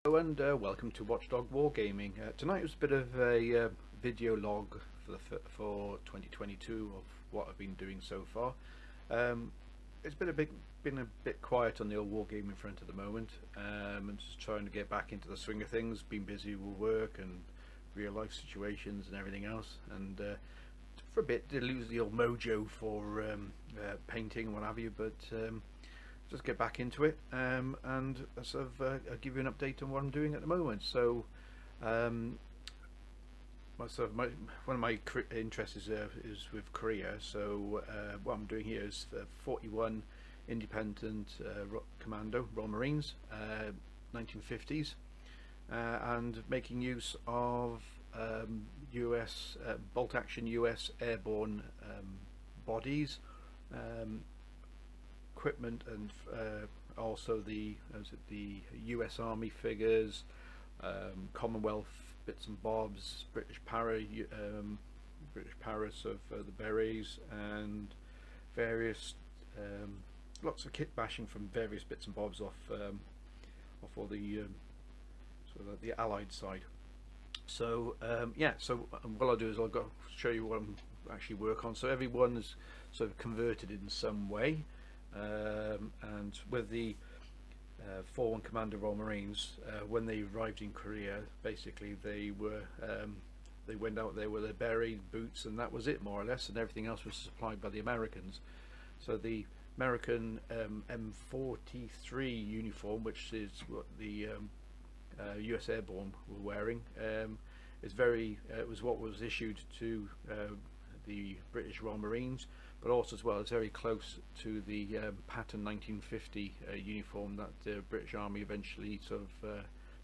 Hello and welcome to Watchdog Wargaming. Tonight was a bit of a video log for 2022 of what I've been doing so far. It's been a bit quiet on the old wargaming front at the moment. I'm just trying to get back into the swing of things. Been busy with work and real life situations and everything else. And for a bit, did lose the old mojo for painting and what have you, but. Just get back into it and sort of I'll give you an update on what I'm doing at the moment. So one of my interests is with Korea. So what I'm doing here is 41 independent commando Royal Marines, 1950s, and making use of US bolt action US airborne bodies, equipment, and also the US Army figures, Commonwealth bits and bobs, British Paras of the berets, and various lots of kit bashing from various bits and bobs off all the sort of the Allied side. So yeah, so what I'll do is I'll go show you what I'm actually work on. So everyone is sort of converted in some way. And with the 41 Commander Royal Marines, when they arrived in Korea, basically they went out there with their beret, boots, and that was it more or less, and everything else was supplied by the Americans. So the American M43 uniform, which is what the US Airborne were wearing, it was what was issued to the British Royal Marines, but also as well it's very close to the pattern 1950 uniform that the British Army eventually sort of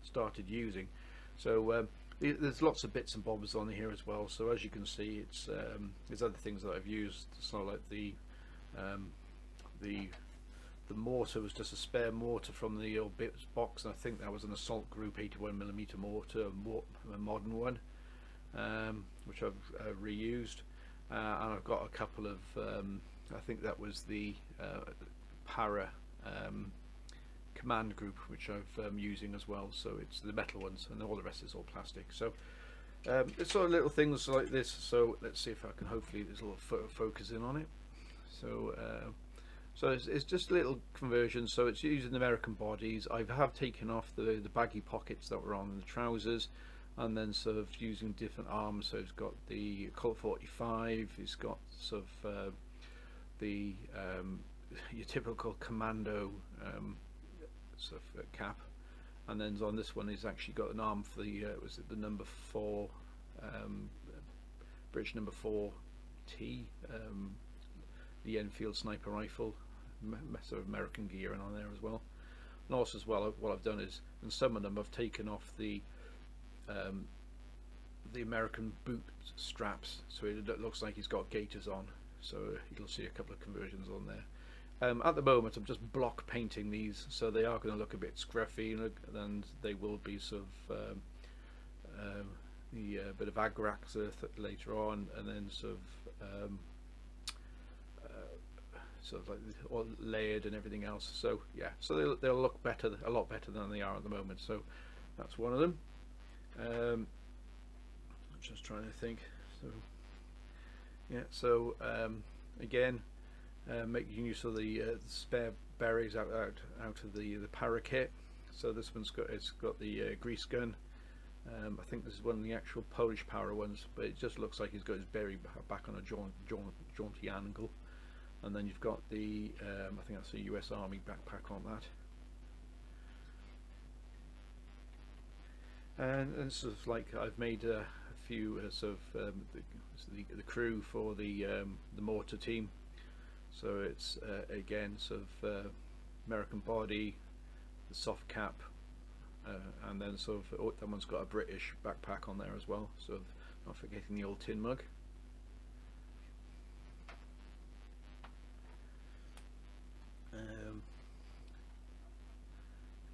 started using. So there's lots of bits and bobs on here as well. So as you can see, it's there's other things that I've used. It's not like the mortar was just a spare mortar from the old bits box, and I think that was an assault group 81mm mortar, a modern one, which I've reused. And I've got a couple of, I think that was the Para command group, which I'm using as well. So it's the metal ones, and all the rest is all plastic. So it's sort of little things like this. So let's see if I can, hopefully there's a little focus in on it. So so it's just little conversions. So it's using American bodies. I have taken off the baggy pockets that were on the trousers, and then sort of using different arms. So it's got the Colt 45, it's got sort of the your typical commando sort of cap, and then on this one he's actually got an arm for the was it the number 4 British number 4T, the Enfield sniper rifle, sort of American gear and on there as well. And also as well, what I've done is, in some of them I've taken off the American boot straps, so it looks like he's got gaiters on. So you'll see a couple of conversions on there. At the moment I'm just block painting these, so they are going to look a bit scruffy, and they will be sort of the bit of agrax later on, and then sort of like all layered and everything else. So yeah, so they'll look better, a lot better than they are at the moment. So that's one of them. I'm just trying to think. So yeah, so again, making use of the spare berets out of the para kit. So this one's got the grease gun. I think this is one of the actual Polish Power ones, but it just looks like he's got his beret back on a jaunty angle. And then you've got the I think that's a US Army backpack on that. And sort of like I've made a few sort of the crew for the mortar team. So it's again sort of American body, the soft cap, and then sort of that one's got a British backpack on there as well. So not forgetting the old tin mug.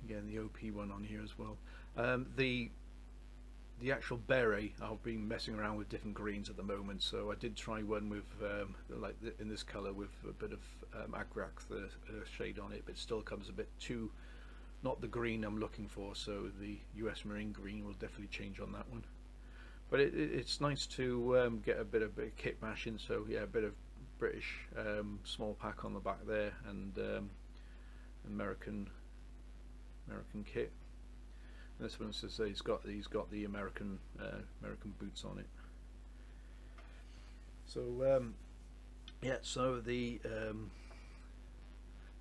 Again, the OP one on here as well. The actual beret, I've been messing around with different greens at the moment. So I did try one with like in this colour with a bit of agrax shade on it, but it still comes a bit too not the green I'm looking for, so the US Marine green will definitely change on that one. But it's nice to get a bit of kit mashing, so yeah, a bit of British small pack on the back there, and American kit. And this one says he's got the American boots on it. So yeah, so they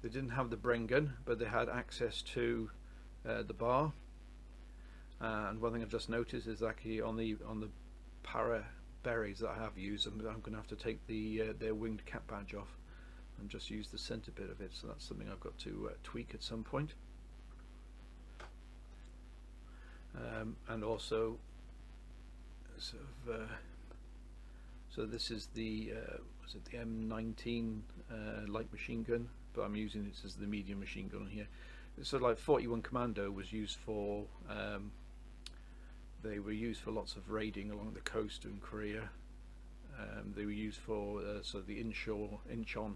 didn't have the Bren gun, but they had access to the bar. And one thing I've just noticed is actually on the para berets that I have used, I'm going to have to take their winged cap badge off and just use the centre bit of it. So that's something I've got to tweak at some point. And also, sort of, so this is the was it the M19 light machine gun, but I'm using it as the medium machine gun here. It's sort of like 41 Commando was used for. They were used for lots of raiding along the coast in Korea. They were used for sort of the Incheon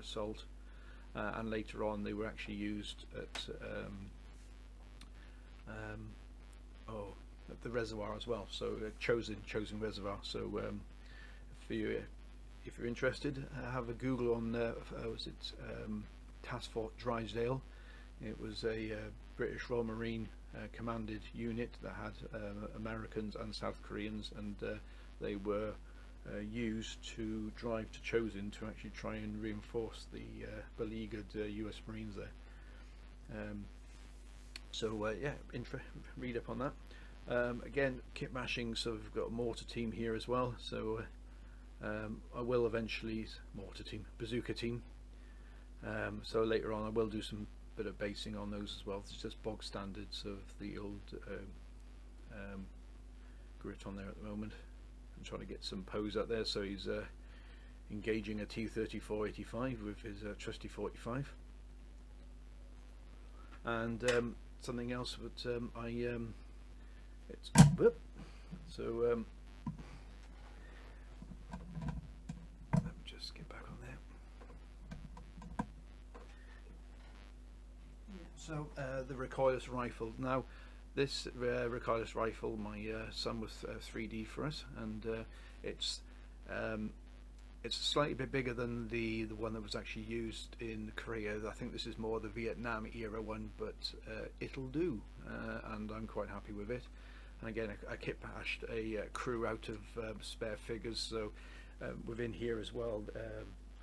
assault, and later on they were actually used at at the reservoir as well. So chosen reservoir. So if you're interested, have a Google on was it Task Force Drysdale. It was a British Royal Marine commanded unit that had Americans and South Koreans, and they were used to drive to Chosin to actually try and reinforce the beleaguered US Marines there. So yeah, read up on that. Again, kit mashing, so we've got a mortar team here as well. So I will eventually bazooka team. So later on I will do some bit of basing on those as well. It's just bog standards of the old grit on there at the moment. I'm trying to get some pose out there. So he's engaging a T-34-85 with his trusty 45. And something else that it's so let me just get back on there. So the recoilless rifle. Now this recoilless rifle, my son was 3D for us, and it's slightly bit bigger than the one that was actually used in Korea. I think this is more the Vietnam era one, but it'll do, and I'm quite happy with it. And again, I kit bashed a crew out of spare figures. So within here as well,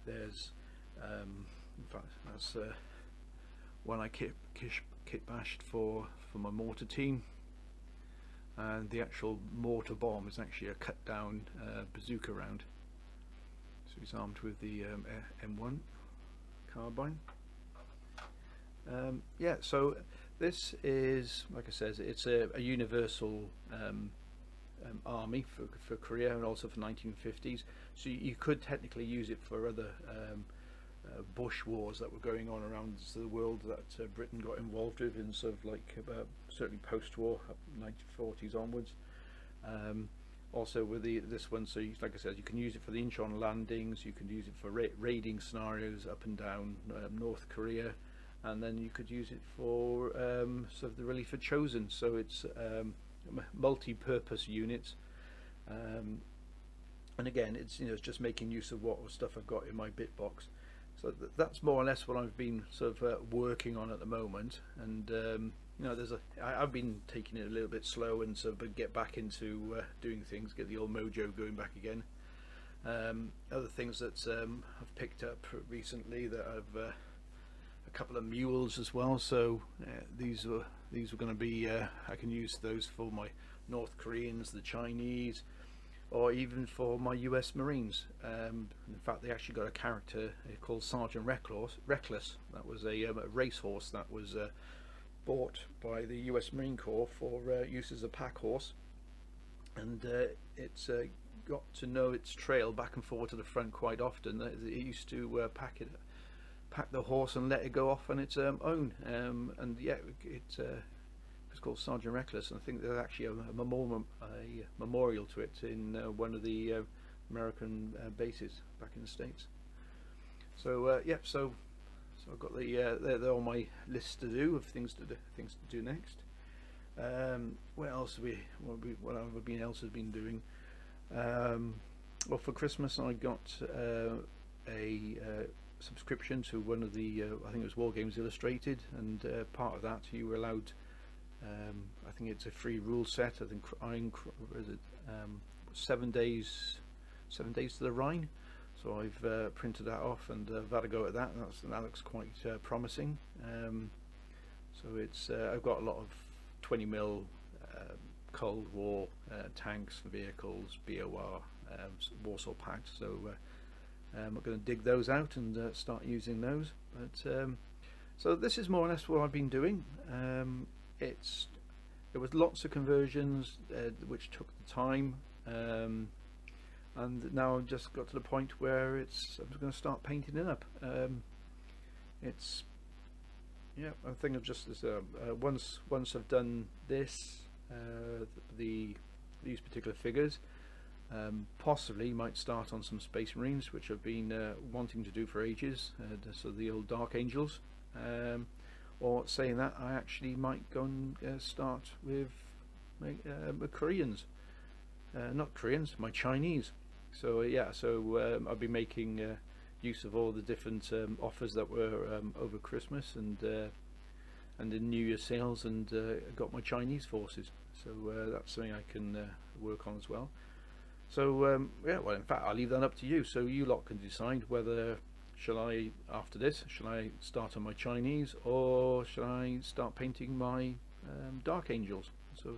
there's in fact that's one I kit bashed for my mortar team, and the actual mortar bomb is actually a cut down bazooka round. So he's armed with the M1 carbine. Yeah, so this is, like I said, it's a universal army for Korea and also for 1950s. So you could technically use it for other bush wars that were going on around the world that Britain got involved with in sort of like certainly post-war, 1940s onwards. Also with this one, so like I said, you can use it for the Incheon landings, you can use it for raiding scenarios up and down North Korea, and then you could use it for sort of the relief for Chosin. So it's multi-purpose units, and again, it's it's just making use of what stuff I've got in my bit box. So that's more or less what I've been sort of working on at the moment. And I've been taking it a little bit slow and sort of get back into doing things, get the old mojo going back again. Other things that I've picked up recently that I've a couple of mules as well. So these were going to be I can use those for my North Koreans, the Chinese, or even for my US Marines. In fact, they actually got a character called Sergeant Reckless. That was a racehorse that was bought by the US Marine Corps for use as a pack horse, and it's got to know its trail back and forward to the front quite often. It used to pack the horse and let it go off on its own, and yeah, it's called Sergeant Reckless, and I think there's actually a memorial to it in one of the American bases back in the States. So yeah, so So I've got they're on my list to do, of things to do next. What else what have I been doing? Well, for Christmas I got a subscription to one of the I think it was Wargames Illustrated, and part of that you were allowed, I think it's a free rule set. I think is it 7 days to the Rhine. So I've printed that off and had a go at that. That looks quite promising. So it's I've got a lot of 20mm Cold War tanks, vehicles, BOR, Warsaw Pact. So I'm going to dig those out and start using those. But so this is more or less what I've been doing. There was lots of conversions which took the time, and now I've just got to the point where I'm going to start painting it up. Yeah, I think I've just once I've done this, these particular figures, possibly might start on some Space Marines, which I've been wanting to do for ages. So the old Dark Angels. Or saying that, I actually might go and start with my Koreans, not Koreans, my Chinese. So yeah, so I'll be making use of all the different offers that were over Christmas and in New Year sales, and got my Chinese forces. So that's something I can work on as well. So yeah, well, in fact, I'll leave that up to you. So you lot can decide whether after this, shall I start on my Chinese, or shall I start painting my Dark Angels? So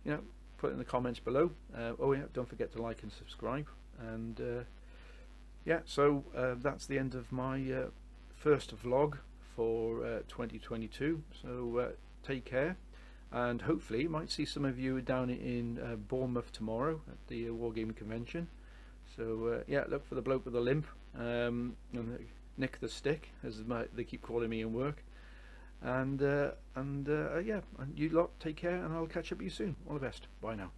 you know, put it in the comments below. Oh yeah, don't forget to like and subscribe. And yeah, so that's the end of my first vlog for 2022. So take care, and hopefully might see some of you down in Bournemouth tomorrow at the Wargaming convention. So yeah, look for the bloke with the limp, and Nick the Stick, as they keep calling me in work. And yeah, and you lot take care, and I'll catch up with you soon. All the best. Bye now.